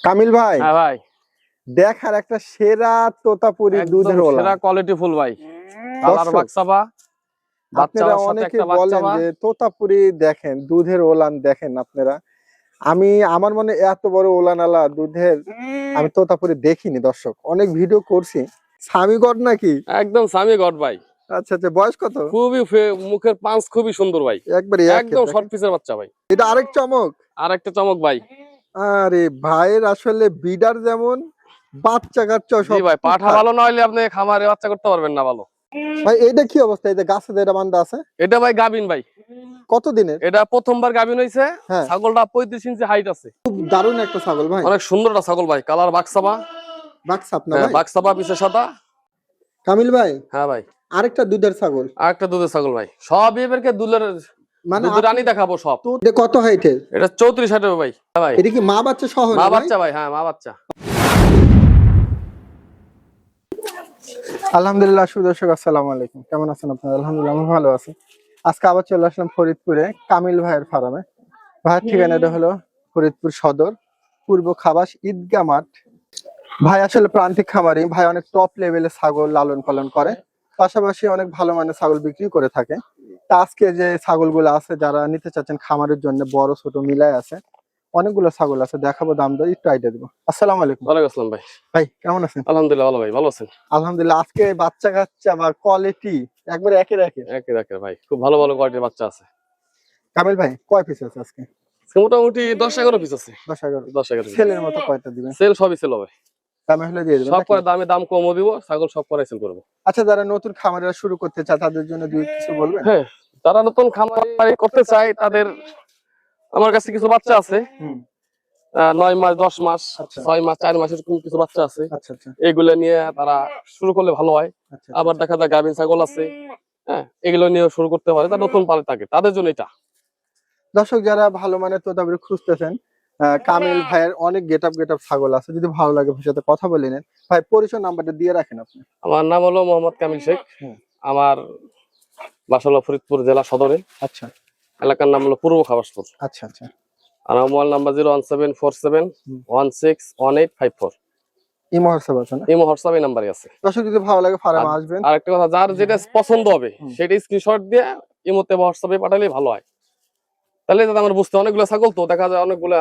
কামিল ভাই, হ্যাঁ ভাই, দেখার একটা সেরা তোতাপুরি দুধের ওলা। সেরা কোয়ালিটি ফুল ভাই। কালার দর্শক, বাক্সাবা, আপনারা বাচ্চার সাথে অনেকে একটা বলেন বাচ্চাবা। যে তোতাপুরি দেখেন, দুধের ওলান দেখেন আপনারা। আমার মনে এত বড় ওলানালা দুধের আমি তোতাপুরি দেখিনি। দর্শক, অনেক ভিডিও করছি। স্বামীগড় নাকি? একদম স্বামী গড ভাই। আচ্ছা আচ্ছা, বয়স কত? খুবই মুখের পাঁচ খুবই সুন্দর ভাই। একবারে একদম শর্ট পিসের বাচ্চা ভাই। এটা আরেক চমক। আর একটা চমক ভাই। আরে ভাইয়ের আসলে বিডার যেমন, বাচ্চা কাচ্চা জি সব ভাই, পাঠা টুকটাক। ভালো না হলে আপনি খামারে বাচ্চা করতে পারবেন না ভালো। ভাই এইটা কি অবস্থা? এই যে গাছে যেটা বান্ধা আছে, এটা ভাই গাবিন ভাই। কত দিনের? এটা প্রথমবার গাবিন হইছে। হ্যাঁ, ছাগলটা 35 ইঞ্চি হাইট আছে। খুব দারুণ একটা ছাগল ভাই। অনেক সুন্দর একটা ছাগল ভাই। কালার বাক্সাবা। বাক্সাপ না হ্যাঁ, ভাই? বাক্সাবা পিছে সাদা। কামিল ভাই, হ্যাঁ ভাই, আরেকটা দুধের ছাগল। আর একটা দুধের ছাগল ভাই। সব এবারকে দুধের মানে দুধের রানী দেখাবো সব। এটা কত হাইটের? এটা 34 হাইটের ভাই। হ্যাঁ ভাই, এটা কি মা বাচ্চা সহ মা না ভাই? বাচ্চা ভাই। হ্যাঁ, মা বাচ্চা। আলহামদুলিল্লাহ। সুদর্শক, আসসালামু আলাইকুম। কেমন আছেন আপনারা? আলহামদুলিল্লাহ আমি ভালো আছি। আজকে আবার চলে আসলাম ফরিদপুরে কামিল ভাইয়ের ফার্মে। ভাইয়ের ঠিকানাটা হলো ফরিদপুর সদর, পূর্ব খাবাস ঈদগাহ মাঠ। ভাই আসলে প্রান্তিক খামারি। ভাই অনেক টপ লেভেলের ছাগল লালন পালন করে, পাশাপাশি অনেক ভালো মানের ছাগল বিক্রি করে থাকে। তা আজকে যে ছাগলগুলো আছে, যারা নিতে চাচ্ছেন খামারের জন্য, বড় ছোট মিলাই আছে, অনেকগুলো ছাগল আছে, দেখাবো, দাম দর একটু আইডিয়া দেবো। আসসালামু আলাইকুম। ওয়ালাইকুম আসসালাম ভাই। ভাই কেমন আছেন? আলহামদুলিল্লাহ ভালো ভাই। ভালো আছেন? আলহামদুলিল্লাহ। আজকে বাচ্চা কাচ্চা বা কোয়ালিটি একবারে একের একে। একে একে ভাই, খুব ভালো ভালো কোয়ালিটির বাচ্চা আছে। কামিল ভাই, কয় পিস আছে আজকে? মোটামুটি 10-11 পিস আছে। 10-11। 10-11 পিস। ছেলের মতো কয়টা দিবেন? সেল সবই সেল হবে। দামে হলে দিয়ে দিবেন সব নাকি? করে দাম কমও দিব, ছাগল সব করে সেল করবো। আচ্ছা, যারা নতুন খামারিরা শুরু করতে চায় তাদের জন্য দুই কিছু বলবেন? হ্যাঁ, যারা নতুন খামারি করতে চায় তাদের আমার কাছে কিছু বাচ্চা আছে। হুম। 9 মাস, 10 মাস, আচ্ছা 6 মাস, 4 মাসের কিছু বাচ্চা আছে। আচ্ছা আচ্ছা এগুলো নিয়ে তারা শুরু করলে ভালো হয়। আচ্ছা। আবার দেখা যায় গাভীন ছাগল আছে। হ্যাঁ, এগুলো নিয়ে শুরু করতে পারে, তারা নতুন পালে থাকে, তাদের জন্য এটা। দর্শক, যারা ভালো মানের তোতাপুরি খুঁজতেছেন, কামিল ভাইয়ের অনেক গেট আপ ছাগল আছে। যদি ভালো লাগে ভাইয়ের সাথে কথা বলে নেন। ভাই পরিচয় নাম্বারটা দিয়ে রাখেন আপনি। আমার নাম হলো মোহাম্মদ কামিল শেখ। হুম। আমার বাসা হলো ফরিদপুর জেলা সদরে। আচ্ছা এলাকার নাম হলো পূর্ব খাবাসপুর। আচ্ছা আচ্ছা। আর আমার মোবাইল নাম্বার 01747161854। ইমো হোয়াটসঅ্যাপ আছে না? ইমো হোয়াটসঅ্যাপ এই নাম্বারই আছে। দর্শক, যদি ভালো লাগে ফার্মে আসবেন। আর একটা কথা, যার যেটা পছন্দ হবে সেটা স্ক্রিনশট দিয়ে ইমোতে বা হোয়াটসঅ্যাপে পাঠালে ভালো হয়। তাহলে যাতে আমার বুঝতে, অনেকগুলো ছাগল তো দেখা যায়, অনেকগুলা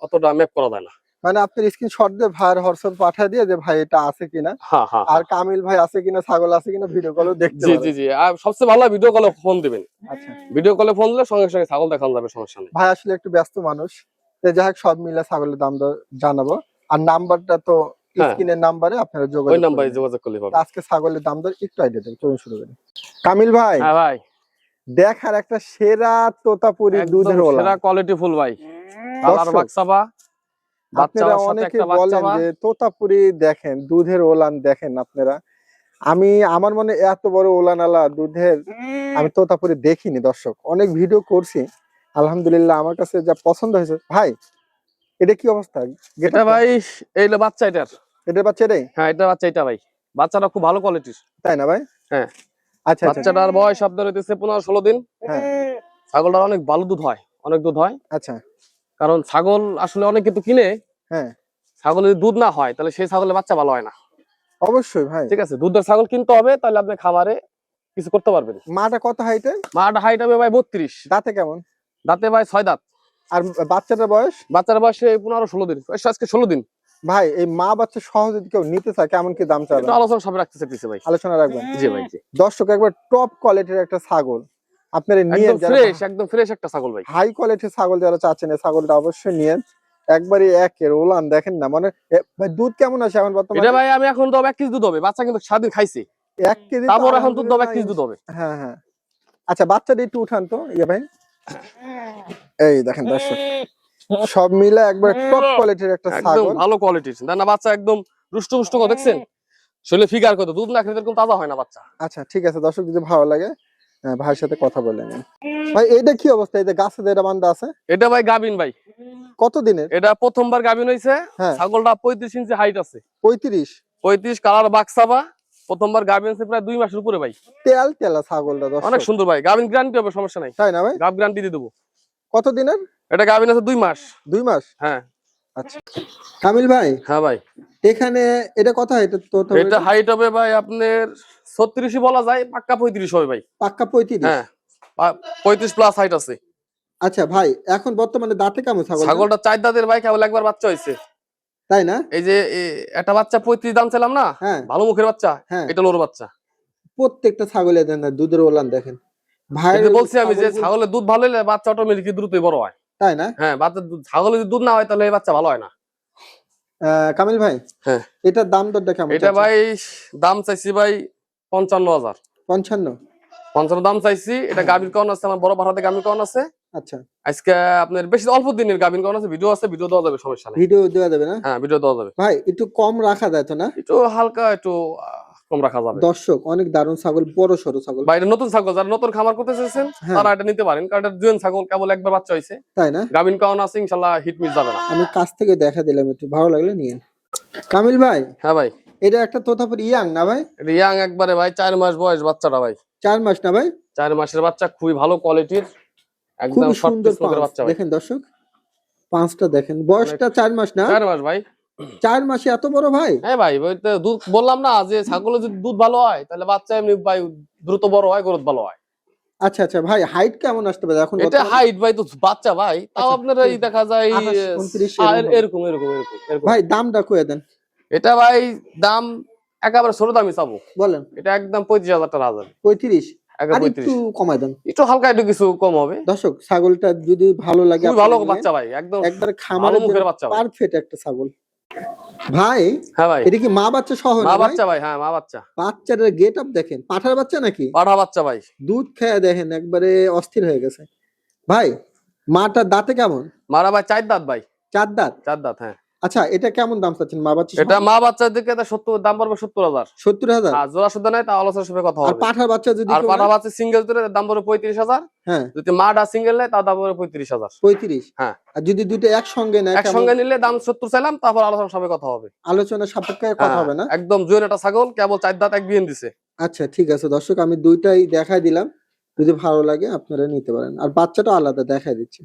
অতটা ম্যাপ করা যায় না। মানে আপনার স্ক্রিনশট দিয়ে ভাইয়ের হোয়াটসঅ্যাপ পাঠিয়ে দিয়ে যে ভাই এটা আছে কিনা, হ্যাঁ হ্যাঁ, আর কামিল ভাই আছে কিনা, ছাগল আছে কিনা, ভিডিও কলও দেখতে জি পারেন। জি জি। আর সবচেয়ে ভালো ভিডিও কলে ফোন দিবেন। আচ্ছা। ভিডিও কলে ফোন দিলে সঙ্গে সঙ্গে ছাগল দেখানো যাবে, সমস্যা নেই। ভাই আসলে একটু ব্যস্ত মানুষ, তো যাই হোক সব মিলে ছাগলের দাম দর জানাবো। আর নাম্বারটা তো হ্যাঁ, স্ক্রিনের নাম্বারে আপনারা ওই যোগাযোগ নাম্বারে করবেন। যোগাযোগ করলে পাবে। আজকে ছাগলের দাম দর একটু আইডিয়া দেবেন, চলুন শুরু করি। কামিল ভাই, হ্যাঁ ভাই, দেখার একটা সেরা তোতাপুরি একদম দুধের ওলা। সেরা কোয়ালিটি ফুল ভাই। কালার দর্শক, বাক্সাবা, আপনারা বাচ্চার সাথে অনেকে একটা বলেন বাচ্চাবা। যে তোতাপুরি দেখেন, দুধের ওলান দেখেন আপনারা। আমার মনে এত বড় ওলানালা দুধের আমি তোতাপুরি দেখিনি। দর্শক, অনেক ভিডিও করছি, আলহামদুলিল্লাহ আমার কাছে যা পছন্দ হয়েছে। ভাই এটা কি অবস্থা? এটা ভাই, এই হলো বাচ্চা এটার। এটার বাচ্চা এটাই? হ্যাঁ, এটা বাচ্চা, এটা ভাই। বাচ্চাটা খুব ভালো কোয়ালিটির। তাই না ভাই? হ্যাঁ, আচ্ছা আচ্ছা বাচ্চাটার বয়স আপনার হইতেছে 15-16 দিন। হ্যাঁ ছাগলটার অনেক ভালো দুধ হয়, অনেক দুধ হয়। আচ্ছা কারণ ছাগল আসলে অনেক কিন্তু কিনে, হ্যাঁ ছাগল যদি দুধ না হয় তাহলে সেই ছাগলের বাচ্চা ভালো হয় না। অবশ্যই ভাই। ঠিক আছে, দুধের ছাগল কিনতে হবে, তাহলে আপনি খামারে কিছু করতে পারবেন। মাটা কত হাইটে? মাটা হাইট হবে ভাই 32। দাঁতে কেমন? দাঁতে ভাই 6 দাঁত। আর বাচ্চাটার বয়স? বাচ্চার বয়স 15-16 দিন, আজকে 16 দিন। ভাই এই মা বাচ্চা সহ যদি কেউ নিতে চায়, কেমন কি দাম চাবে? একটু আলোচনা সব রাখতে চাইতেছে ভাই। আলোচনা রাখবেন? জি ভাই, জি। দর্শক, একবার টপ কোয়ালিটির একটা ছাগল আপনারা নিয়ে, একদম ফ্রেশ একটা ছাগল ভাই। হাই কোয়ালিটির ছাগল যারা চাচ্ছেন, এই ছাগলটা অবশ্যই নিয়ে। একবারই একের ওলান দেখেন না, মানে ভাই দুধ কেমন আছে এখন বর্তমানে? এটা ভাই আমি এখন তো 1 কেজি দুধ হবে, বাচ্চা কিন্তু সারাদিন খাইছে। 1 কেজি? তারপর এখন দুধ 1 কেজি দুধ হবে। হ্যাঁ হ্যাঁ। আচ্ছা, বাচ্চাটা একটু উঠান তো ভাই। এই দেখেন দর্শক, সব মিলে একবার টপ কোয়ালিটির একটা একদম ছাগল। ভালো কোয়ালিটির না, বাচ্চা একদম রুষ্ট পুষ্ট কত দেখছেন, শরীরে ফিগার কত, দুধ না খেলে এরকম তাজা হয় না বাচ্চা। আচ্ছা ঠিক আছে দর্শক, যদি ভালো লাগে ভাইয়ের সাথে কথা বলে নিন। ভাই এইটা কি অবস্থা? এই যে গাছে যেটা বান্ধা আছে, এটা ভাই গাবিন ভাই। কত দিনের? এটা প্রথমবার গাবিন হইছে। হ্যাঁ। ছাগলটা 35 ইঞ্চি হাইট আছে। 35? কালার বাক্সাবা, প্রথমবার গাবিন হইছে প্রায় 2 মাসের উপরে ভাই। তেল তেলা ছাগলটা দর্শক, অনেক সুন্দর ভাই। গাবিন গ্যারান্টি হবে, সমস্যা নাই। তাই না ভাই? গাব গ্যারান্টি দিয়ে দেবো। কত দিনের? এটা গাবিন আছে 2 মাস। 2 মাস? হ্যাঁ। আচ্ছা কামিল ভাই, হ্যাঁ ভাই, এখানে এটা কত হাইট? তো এটা হাইট হবে ভাই আপনার 36 বলা যায়, পাক্কা 35 হবে ভাই। পাক্কা 35। হ্যাঁ 35 প্লাস হাইট আছে। আচ্ছা ভাই, এখন বর্তমানে দাঁতে কেমন ছাগল? ছাগলটা 4 দাঁতের ভাই, কেবল একবার বাচ্চা হয়েছে। তাই না? এই যে একটা বাচ্চা 35 দাম ছিলাম না, হ্যাঁ ভালো মুখের বাচ্চা, হ্যাঁ, এটা লোর বাচ্চা। প্রত্যেকটা ছাগলে দেন না দুধের ওলান দেখেন ভাই। কিন্তু বলছি আমি যে ছাগলের দুধ ভালো হলে বাচ্চা অটোমেটিক দ্রুতই বড় হয়। তাই না? হ্যাঁ, বাচ্চা ছাগলের যদি দুধ না হয় তাহলে এই বাচ্চা ভালো হয় না। কামিল ভাই, হ্যাঁ এটার দাম দরটা কেমন? এটা ভাই দাম চাইছি ভাই 55,000। 55 দাম চাইছি। এটা গাভীর কারণ আছে, আমার বড় ভাড়াতে গাভীর কারণ আছে। আচ্ছা, আজকে আপনার বেশি অল্প দিনের গাভীর কারণ আছে, ভিডিও আছে, ভিডিও দেওয়া যাবে, সমস্যা নেই। ভিডিও দেওয়া যাবে না? হ্যাঁ ভিডিও দেওয়া যাবে ভাই, একটু কম রাখা যায় তো না? একটু হালকা একটু কম রাখা যাবে। দর্শক অনেক দারুণ ছাগল, বড় সরো ছাগল ভাই এটা নতুন ছাগল, যারা নতুন খামার করতে চাইছেন হ্যাঁ। তারা এটা নিতে পারেন, কারণ এটা জুয়েন ছাগল, কেবল একবার বাচ্চা হয়েছে। তাই না? গাভীর কারণ আছে, ইনশাআল্লাহ হিট মিস যাবে না। আমি কাছ থেকে দেখা দিলাম, একটু ভালো লাগলে নিয়ে। কামিল ভাই, হ্যাঁ ভাই, এটা একটা তোতাপুরি ইয়াং না ভাই? এটা ইয়াং একবারে ভাই, 4 মাস বয়স বাচ্চাটা ভাই। 4 মাস না ভাই? 4 মাসের বাচ্চা, খুবই ভালো কোয়ালিটির, খুব একদম শর্ট সুন্দর পিস মুখের বাচ্চা ভাই। দেখেন দর্শক, পাঁচটা দেখেন, বয়সটা 4 মাস না? 4 মাস ভাই। 4 মাসে এত বড় ভাই? হ্যাঁ ভাই, ওই তো দুধ বললাম না, যে ছাগলের যদি দুধ ভালো হয় তাহলে বাচ্চা এমনি ভাই দ্রুত বড় হয়, গ্রোথ ভালো হয়। আচ্ছা আচ্ছা ভাই, হাইট কেমন আসতে পারে এখন? এটা হাইট ভাই তো বাচ্চা ভাই, তাও আচ্ছা, আপনার এই দেখা যায় 28, 29 এরকম এরকম এরকম এরকম। ভাই দামটা কয়ে দেন। এটা ভাই দাম একেবারে ছোট দামই চাবো। বলেন। এটা একদম 35,000 টাকা হাজার। 35? আর আর একটু কমায় দেন একটু হালকা, একটু কিছু কম হবে। দর্শক, ছাগলটা যদি ভালো লাগে, খুবই ভালো বাচ্চা ভাই, একদম একবার ভালো খামারের মুখের বাচ্চা ভাই। পারফেক্ট একটা ছাগল ভাই। হ্যাঁ ভাই, এটা কি মা বাচ্চা সহ মা না ভাই? বাচ্চা ভাই, হ্যাঁ মা বাচ্চা। বাচ্চাটার গেট আপ দেখেন, পাঠার বাচ্চা নাকি? পাঠা বাচ্চা ভাই। দুধ খেয়ে দেখেন একবারে অস্থির হয়ে গেছে ভাই। মাটার দাঁতে কেমন? মারা ভাই 4 দাঁত ভাই। 4 দাঁত? 4 দাঁত হ্যাঁ। আচ্ছা, এটা কেমন দাম চাচ্ছেন মা বাচ্চা? এটা মা বাচ্চার দিকে 70 দাম পড়বে 70,000। 70,000? আর জোড়া শুদ্ধ নাই, তা আলোচনার সাথে কথা আর হবে। পাঠার বাচ্চা যদি আর কেউ পাঠা নেয়? বাচ্চা সিঙ্গেল তুলে দাম পড়বে 35,000। হ্যাঁ, যদি মাটা সিঙ্গেল নেয় তার দাম পড়বে 35,000। 35? হ্যাঁ। আর যদি দুটো একসঙ্গে নেয়? একসঙ্গে নিলে দাম 70 চাইলাম, তারপর আলোচনার সাথে কথা হবে। আলোচনা সাপেক্ষে কথা হবে না? একদম জুয়েন একটা ছাগল, কেবল 4 দাঁত, এক বিয়েন দিছে। আচ্ছা ঠিক আছে দর্শক, আমি দুইটাই দেখাই দিলাম, যদি ভালো লাগে আপনারা নিতে পারেন। আর বাচ্চাটা আলাদা দেখাই দিচ্ছি।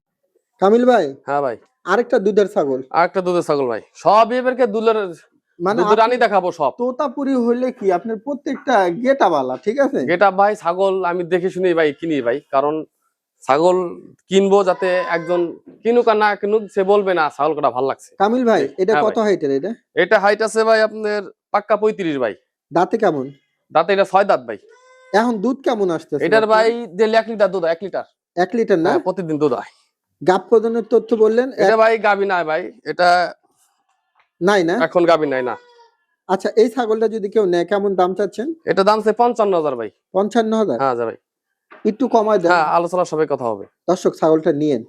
কামিল ভাই, হ্যাঁ ভাই, আরেকটা দুধের ছাগল, আর একটা দুধের ছাগল ভাই, সব এবারকে দুধের মানে দুধের রানী দেখাবো সব। তোতাপুরি হইলে কি আপনার প্রত্যেকটা গেটাবালা ঠিক আছে? গেটা ভাই, ছাগল আমি দেখে শুনি ভাই কিনি ভাই, কারণ ছাগল কিনবো যাতে একজন কিনুক আর না কিনুক সে বলবে না ছাগল কটা ভালো লাগছে। কামিল ভাই, এটা হ্যাঁ কত হাইটের? এটা এটা হাইট আছে ভাই আপনার পাক্কা 35 ভাই। দাঁতে কেমন? দাঁতে এটা 6 দাঁত ভাই। এখন দুধ কেমন আসতেছে এটার ভাই যে 1 লিটার দুধ হয়, 1 লিটার। 1 লিটার না? হ্যাঁ, প্রতিদিন দুধ হয়। গাব প্রদানের তথ্য বললেন? এটা ভাই গাবি নাই ভাই, এটা নাই না? এখন গাবি নাই না। আচ্ছা, এই ছাগলটা যদি কেউ নেয় কেমন দাম চাচ্ছেন? এটা দাম আছে 55,000 ভাই। 55,000? হ্যাঁ ভাই, একটু কমায় দেন। হ্যাঁ আলোচনার সবাই কথা হবে। দর্শক, ছাগলটা নিয়েন,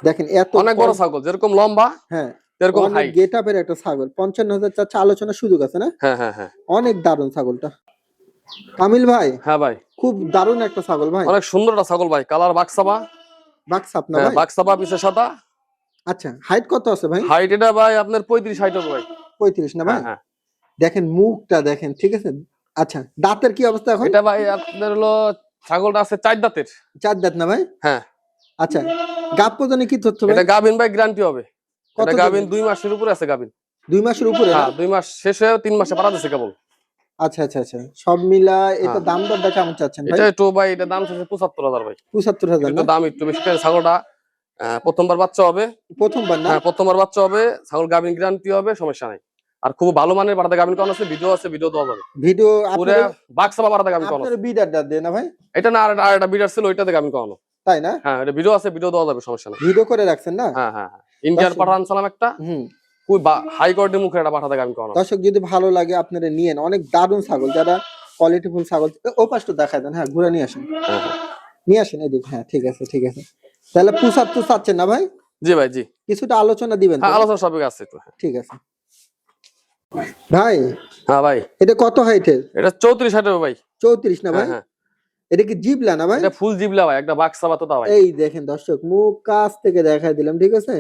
দেখেন এত অনেক বড় ছাগল, যেরকম লম্বা হ্যাঁ এরকম অনেক হাইট। গেট আপের একটা ছাগল। 55,000 চাচ্ছে, আলোচনার সুযোগ আছে না? হ্যাঁ হ্যাঁ হ্যাঁ। অনেক দারুণ ছাগলটা। কামিল ভাই, হ্যাঁ ভাই, খুব দারুণ একটা ছাগল ভাই। অনেক সুন্দর একটা ছাগল ভাই, কালার বাক্সাবা। বাক্সাপ না হ্যাঁ ভাই? বাক্সাবা, পিছে সাদা। আচ্ছা, হাইট কত আছে ভাই? হাইট এটা ভাই আপনার 35 হাইট হবে ভাই। 35 না ভাই? হ্যাঁ হ্যাঁ। দেখেন মুখটা দেখেন, ঠিক আছে? আচ্ছা, দাঁতের কি অবস্থা এখন? এটা ভাই আপনার হলো ছাগলটা আছে 4 দাঁতের। 4 দাঁত না ভাই? হ্যাঁ। আচ্ছা, গাব প্রদানে কি তথ্য ভাই? এটা গাবিন ভাই, গ্যারান্টি হবে। কত এটা গাবিন 2 মাসের উপরে আছে গাবিন। 2 মাসের উপরে না? হ্যাঁ 2 মাস শেষে 3 মাসে পারা দিছে কেবল। আচ্ছা আচ্ছা আচ্ছা, সব মিলা এটা হ্যাঁ। দাম দরটা কেমন চাচ্ছেন ভাই? এটা একটু ভাই, এটা দাম আছে 75,000 ভাই। 75,000 এটা না? দাম একটু বেশি, কারণ ছাগলটা প্রথমবার বাচ্চা হবে। প্রথমবার না? হ্যাঁ প্রথমবার বাচ্চা হবে, ছাগল গাবিন গ্যারান্টি হবে, সমস্যা নাই। আর খুব ভালো মানের পাঠাতে গাবিন কারণ আছে, ভিডিও আছে, ভিডিও দেওয়া যাবে। ভিডিও পুরো বাক্সাবা পাঠাতে গাবিন কারণ আছে। আপনার বিডারটা দেন না ভাই? এটা না, আর একটা বিডার ছিল, ওইটাতে গাবিন কারণ। তাই না? হ্যাঁ এটা ভিডিও আছে, ভিডিও দেওয়া যাবে, সমস্যা নাই। ভিডিও করে রাখছেন না? হ্যাঁ হ্যাঁ হ্যাঁ। ইন্ডিয়ার পাঠান সালাম একটা, হুম। খুব হাই কোয়ালিটির মুখে এটা পাঠাতে গাবিন কারণ। দর্শক, যদি ভালো লাগে আপনারা নিয়েন, অনেক দারুণ ছাগল, যারা কোয়ালিটিফুল ছাগল। ও পাশটা দেখায় দেন, হ্যাঁ ঘুরে নিয়ে আসেন, হ্যাঁ হ্যাঁ। নিয়ে আসেন এদিক। হ্যাঁ ঠিক আছে ঠিক আছে। তাহলে 75 চাচ্ছেন না ভাই? জি ভাই জি। কিছুটা আলোচনা দিবেন তো? হ্যাঁ আলোচনা সবই আছে তো। ঠিক আছে ভাই। হ্যাঁ ভাই, এটা কত হাইটের? এটা 34 হাইট হবে ভাই। 34 না ভাই? হ্যাঁ হ্যাঁ। এটা কি জিবলা না ভাই? এটা ফুল জিবলা ভাই, একটা বাক্সাবা তো ভাই। এই দেখেন দর্শক, মুখ কাছ থেকে দেখাই দিলাম, ঠিক আছে?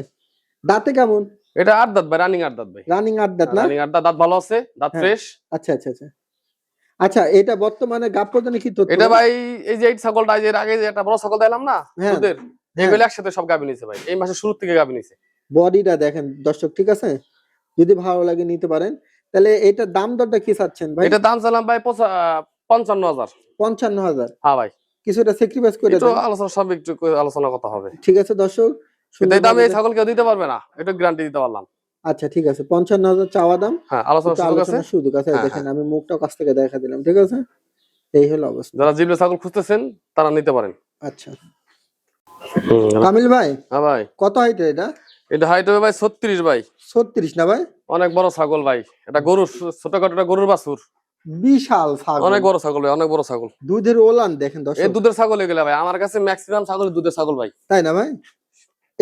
দাঁতে কেমন? এটা 8 দাঁত ভাই, রানিং 8 দাঁত ভাই। রানিং 8 দাঁত না? রানিং 8 দাঁত, দাঁত ভালো আছে, দাঁত হ্যাঁ। ফ্রেশ। আচ্ছা আচ্ছা আচ্ছা আচ্ছা, এটা বর্তমানে গাব প্রদানে কি তথ্য? এটা ভাই এই যে এই ছাগলটা, এই যে এর আগে যে একটা বড় ছাগল দিলাম না হ্যাঁ। দুধের, এগুলো একসাথে সব গাবি নিছে ভাই, এই মাসের শুরু থেকে গাবি নিছে। বডিটা দেখেন দর্শক, ঠিক আছে? যদি ভালো লাগে নিতে পারেন। তাহলে এটার দাম দরটা কি চাচ্ছেন ভাই? এটা দাম চালাম ভাই 55,000। 55,000। হ্যাঁ ভাই, কিছুটা স্যাক্রিফাইস করে একটু দেন। আলোচনা সব একটু করে আলোচনা করতে হবে। ঠিক আছে দর্শক, কিন্তু এই দামে সুন্দরভাবে এই ছাগল কেউ দিতে পারবে না, এটা গ্যারান্টি দিতে পারলাম। আচ্ছা ঠিক আছে, 55,000 চাওয়া দাম। হ্যাঁ, আলোচনার একটু সুযোগ আছে। আলোচনার সুযোগ আছে। হ্যাঁ, দেখেন হ্যাঁ। আমি মুখটাও কাছ থেকে দেখা দিলাম, ঠিক আছে? এই হলো অবস্থা। যারা জিবলে ছাগল খুঁজতেছেন তারা নিতে পারেন। আচ্ছা কামিল ভাই, হ্যাঁ ভাই, কত হাইট এটা? এটা হাইট হবে ভাই 36 ভাই। 36 না ভাই? অনেক বড় ছাগল ভাই, এটা গরুর ছোটখাটো একটা গরুর বাছুর। বিশাল ছাগল, অনেক বড় ছাগল ভাই, অনেক বড় ছাগল। দুধের ওলান দেখেন এই দর্শক। দুধের ছাগল এগুলা ভাই, আমার কাছে ম্যাক্সিমাম ছাগল দুধের ছাগল ভাই। তাই না ভাই?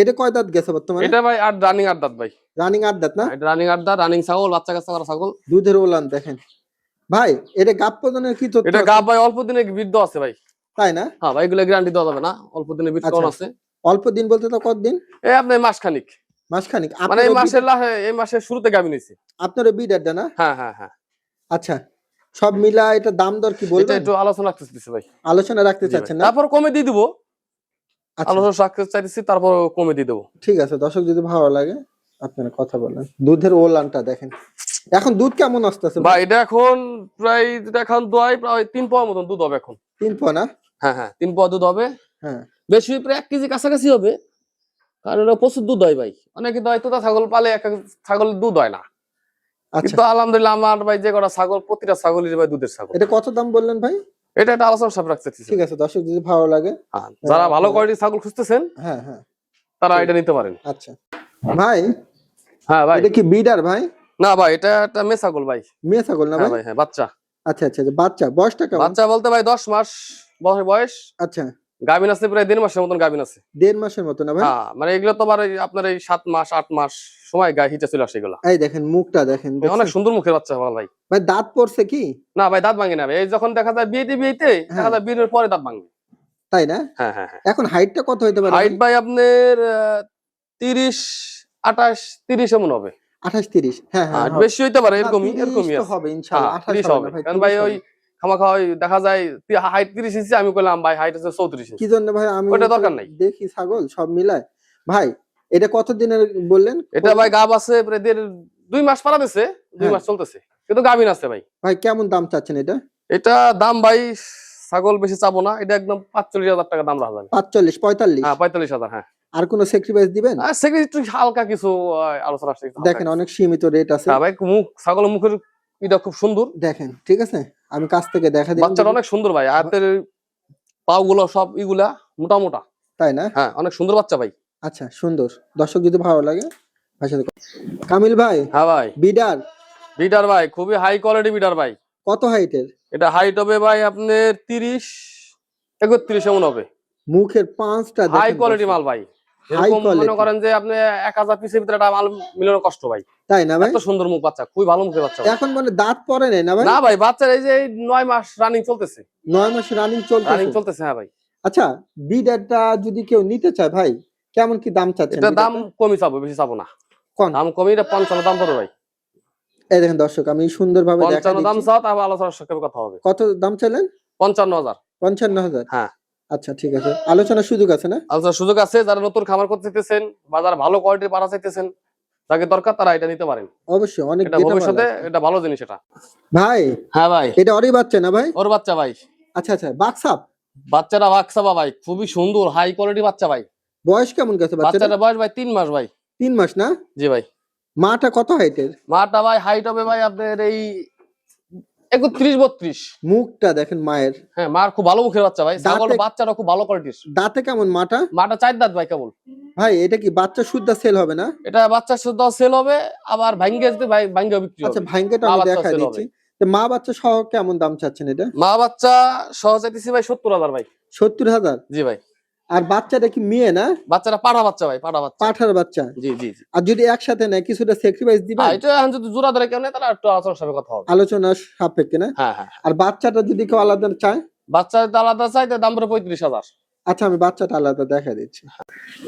এটা কয় দাঁত গেছে বর্তমানে? এটা ভাই আর রানিং 8 দাঁত ভাই। রানিং 8 দাঁত না? এটা রানিং 8 দাঁত, রানিং ছাগল, বাচ্চা কাচ্চা করা ছাগল। দুধের ওলান দেখেন ভাই। এটা গাব প্রদানের কি তথ্য এটা আছে? গাব ভাই অল্প দিনে বৃদ্ধ আছে ভাই। তাই না? হ্যাঁ ভাই, এগুলো গ্যারান্টি দেওয়া যাবে না, অল্প দিনে বৃদ্ধ আচ্ছা। আছে। অল্প দিন বলতে তো কতদিন? এই আপনার মাসখানিক, মাসখানিক? মানে এই মাসের এই মাসের শুরুতে গাবি নিছি। আপনার বিডারটা না? হ্যাঁ হ্যাঁ হ্যাঁ। আচ্ছা, সব মিলা এটা দাম দর কি এটা বলবেন? একটু আলোচনা রাখতেছি ভাই। আলোচনা রাখতে জি ভাই। চাচ্ছেন না? তারপর কমে দিয়ে দিব, আচ্ছা আলোচনা রাখতে চাইতেছি, তারপর কমে দিয়ে দেবো। ঠিক আছে দর্শক, যদি ভালো লাগে আপনারা কথা বলেন। দুধের ওলানটা দেখেন। এখন দুধ কেমন আসতেছে ভাই এটা এখন প্রায়, যেটা এখন দোয়াই প্রায় 3 পোয়া মতন দুধ হবে এখন। 3 পোয়া না? হ্যাঁ হ্যাঁ, 3 পোয়া দুধ হবে। হ্যাঁ। বেশি প্রায় 1 কেজি কাছাকাছি হবে, কারণ এটা প্রচুর দুধ হয় ভাই। অনেকে তো হয়তো ছাগল পালে এক ছাগলের দুধ হয় না, আচ্ছা, কিন্তু আলহামদুলিল্লাহ আমার ভাই যে কটা ছাগল, প্রতিটা ছাগলের ভাই দুধের ছাগল। এটা কত দাম বললেন ভাই? এটা একটা আলোচনা সব রাখতে চাইতেছি। ঠিক আছে দর্শক, যদি ভালো লাগে। হ্যাঁ, যারা ভালো কোয়ালিটির ছাগল খুঁজতেছেন হ্যাঁ হ্যাঁ, তারা এটা নিতে পারেন। আচ্ছা ভাই, হ্যাঁ ভাই। এটা কি বিডার ভাই? না ভাই, এটা একটা মেয়ে ছাগল ভাই। মেয়ে ছাগল না হ্যাঁ ভাই? ভাই, হ্যাঁ বাচ্চা। আচ্ছা আচ্ছা, বাচ্চা বয়সটা কেমন? বাচ্চা বলতে ভাই 10 মাস বয়স। আচ্ছা, গাভিন আছে প্রায় 1.5 মাসের মতন গাভিন আছে। 1.5 মাসের মতো না ভাই? হ্যাঁ, মানে এগুলো তো আবার আপনার এই 7 মাস 8 মাস সময় গায়ে হিটে চলে আসে এগুলা। এই দেখেন মুখটা দেখেন, অনেক সুন্দর মুখের বাচ্চা ভাই। ভাই দাঁত পড়ছে কি? না ভাই, দাঁত ভাঙে না ভাই। এই যখন দেখা যায় বিয়েতে দেখা যায় বিয়ের পরে দাঁত ভাঙে। তাই না? হ্যাঁ হ্যাঁ হ্যাঁ। এখন হাইটটা কত হইতে পারে? হাইট ভাই আপনার 30 28 30 এমন হবে। 28 30? হ্যাঁ হ্যাঁ, বেশি হইতে পারে, এরকমই তো আছে। হবে ইনশাআল্লাহ। 30 হবে, কারণ ভাই ওই খামাখা ওই দেখা যায় হাইট 30 ইঞ্চি, আমি কইলাম ভাই হাইট আছে 34 ইঞ্চি। কি জন্য ভাই? আমি ওটা দরকার নাই। দেখি ছাগল সব মিলায় ভাই। এটা কত দিনের বললেন? এটা ভাই গাব আছে প্রায় 2 মাস পারা দিছে, 2 মাস চলতেছে, কিন্তু গাভিন আছে ভাই। ভাই কেমন দাম চাচ্ছেন এটা? এটা দাম ভাই ছাগল বেশি চাবো না, এটা একদম 45,000 টাকা দাম রাখা যাবে। 45 45? হ্যাঁ 45,000। হ্যাঁ। আর কোনো স্যাক্রিফাইস দিবেন? সেক্রেটারি হালকা কিছু আলোচনা আসছে। দেখেন অনেক সীমিত রেট আছে। হ্যাঁ ভাই, ছাগলের মুখের এটা খুব সুন্দর দেখেন, ঠিক আছে? আমি কাছ থেকে দেখা দিলাম। বাচ্চাটা অনেক সুন্দর ভাই, হাতের পাও গুলো সব ইগুলা মোটা মোটা। তাই না? হ্যাঁ, অনেক সুন্দর বাচ্চা ভাই। আচ্ছা সুন্দর। দর্শক যদি ভালো লাগে ভাই সাথে কামিল ভাই। হ্যাঁ ভাই, বিডার বিটার ভাই, খুবই হাই কোয়ালিটি বিটার ভাই। কত হাইটের? এটা হাইট হবে ভাই আপনার 30 31 এমন হবে। মুখের পাঁচটা হাই কোয়ালিটি মাল ভাই। এরকম মনে quality। করেন যে আপনি 1000 পিসের ভিতরে একটা মাল মিলানো কষ্ট ভাই। তাই না ভাই? এত সুন্দর মুখ বাচ্চা, খুবই ভালো মুখের বাচ্চা ভাই। এখন মানে দাঁত পড়ে নাই না ভাই? না ভাই, বাচ্চার এই যে 9 মাস রানিং চলতেছে। 9 মাস রানিং রানিং চলতেছে। চলতেছে, হ্যাঁ ভাই। আচ্ছা, বিডারটা যদি কেউ নিতে চায় ভাই, কেমন কি দাম চাচ্ছেন? এটা দাম কমই চাবো, বেশি চাবো না। কোন দাম কমই, এটা 55 দাম পড়বে ভাই। এই দেখেন দর্শক, আমি সুন্দরভাবে দেখা 55 দাম দিচ্ছি। চাও, তারপর আলোচনার সাথে কথা হবে। কত দাম চাইলেন? 55,000। 55,000? হ্যাঁ। আচ্ছা ঠিক আছে, আলোচনার সুযোগ আছে না? আলোচনার সুযোগ আছে। যারা নতুন খামার করতে চাইতেছেন বা যারা ভালো কোয়ালিটির পাড়া চাইতেছেন, যাকে দরকার তারা এটা নিতে পারেন। অবশ্যই, অনেক এটা ডেটা ভবিষ্যতে এটা ভালো জিনিস এটা। ভাই। হ্যাঁ ভাই, এটা ওরই বাচ্চা না ভাই? ওর বাচ্চা ভাই। আচ্ছা আচ্ছা, বাক্সাপ বাচ্চাটা বাক্সাবা ভাই, খুবই সুন্দর হাই কোয়ালিটি বাচ্চা ভাই। বয়স কেমন গেছে বাচ্চাটা? বাচ্চাটা বয়স ভাই 3 মাস ভাই। 3 মাস না? জি ভাই। মাটা কত হাইটের? মাটা ভাই হাইট হবে ভাই আপনার এই 31 32। মুখটা দেখেন মায়ের। হ্যাঁ, মার খুব ভালো মুখের বাচ্চা ভাই। ছাগল দাঁতে- বাচ্চাটা খুব ভালো কোয়ালিটির। দাঁতে কেমন মাটা? মাটা 4 দাঁত ভাই কেবল। ভাই এটা কি বাচ্চা শুদ্ধ সেল হবে না? এটা বাচ্চা শুদ্ধ সেল হবে, আবার ভাঙ্গে যদি ভাই ভাঙ্গে বিক্রি আচ্ছা হবে। ভাঙ্গেটা মা আমি বাচ্চা দেখা sell দিচ্ছি। তো মা বাচ্চা সহ কেমন দাম চাচ্ছেন এটা? মা বাচ্চা সহ চাইতেছি ভাই 70,000 ভাই। 70,000? জি ভাই। আর বাচ্চাটা কি মেয়ে না? বাচ্চাটা পাঠা বাচ্চা ভাই, পাঠা বাচ্চা। পাঠার বাচ্চা? জি জি জি। আর যদি একসাথে নেয় কিছুটা স্যাক্রিফাইস দিবেন? এটা এখন যদি জোড়া ধরে কেউ নেয় তাহলে একটু আলোচনার সাথে কথা হবে। আলোচনা সাপেক্ষে না? হ্যাঁ হ্যাঁ। আর বাচ্চাটা যদি কেউ আলাদা চায়? বাচ্চা যদি আলাদা চাই তার দাম পড়ে 35,000। আচ্ছা আমি বাচ্চাটা আলাদা দেখা দিচ্ছি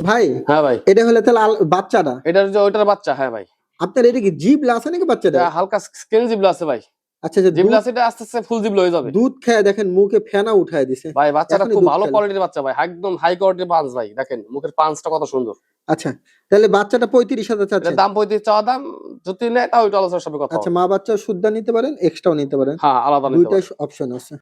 ভাই। হ্যাঁ ভাই, এটা হলে তাহলে বাচ্চাটা এটার যে ওইটার বাচ্চা। হ্যাঁ ভাই, আপনার এটা কি জিবলা আছে নাকি বাচ্চাটা? এটা হালকা স্কিন জিবলা আছে ভাই। আচ্ছা আচ্ছা, জিবলা আছে, এটা আস্তে আস্তে ফুল জিবলা হয়ে যাবে। দুধ খেয়ে দেখেন মুখে ফেনা উঠায় দিছে ভাই বাচ্চাটা এখনই খুব দুধ ভালো খেলে। কোয়ালিটির বাচ্চা ভাই, একদম হাই কোয়ালিটির পাঁচ ভাই। দেখেন মুখের পাঁচটা কত সুন্দর। আচ্ছা, তাহলে বাচ্চাটা 35,000 এটার চাচ্ছেন। দাম 35 চাওয়া দাম, যদি নেয় তাও ওইটা আলোচনার সাথে কথা আচ্ছা, হবে। মা বাচ্চা সুদ্ধা নিতে পারেন, এক্সট্রাও নিতে পারেন, হ্যাঁ, আলাদা নিতে দুইটাই পারবে। অপশন আছে।